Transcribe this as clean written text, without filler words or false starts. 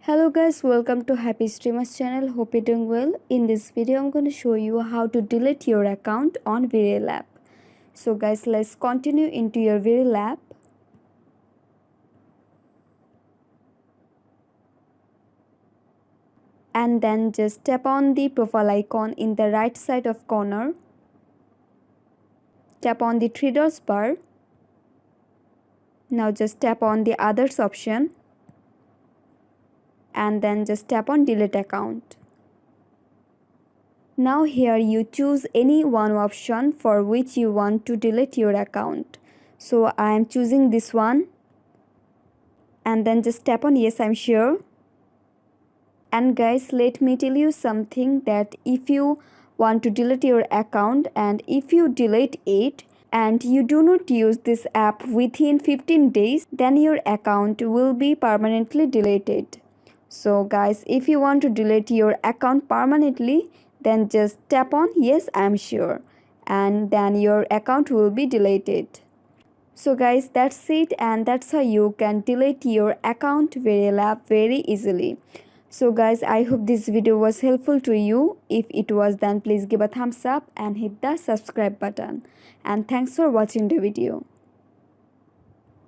Hello guys, welcome to Happy Streamers channel. Hope you're doing well. In this video I'm going to show you how to delete your account on Bereal app. So guys, let's continue into your Bereal app. And then just tap on the profile icon in the right side of corner. Tap on the three dots bar. Now just tap on the others option. And then just tap on delete account. Now here you choose any one option for which you want to delete your account. So I am choosing this one. And then just tap on yes, I'm sure. And guys, let me tell you something, that if you want to delete your account and if you delete it and you do not use this app within 15 days, then your account will be permanently deleted. So guys, if you want to delete your account permanently, then just tap on yes, I'm sure, and then your account will be deleted. So guys, that's it, and that's how you can delete your account Bereal app very easily. So guys, I hope this video was helpful to you. If it was, then please give a thumbs up and hit the subscribe button. And thanks for watching the video.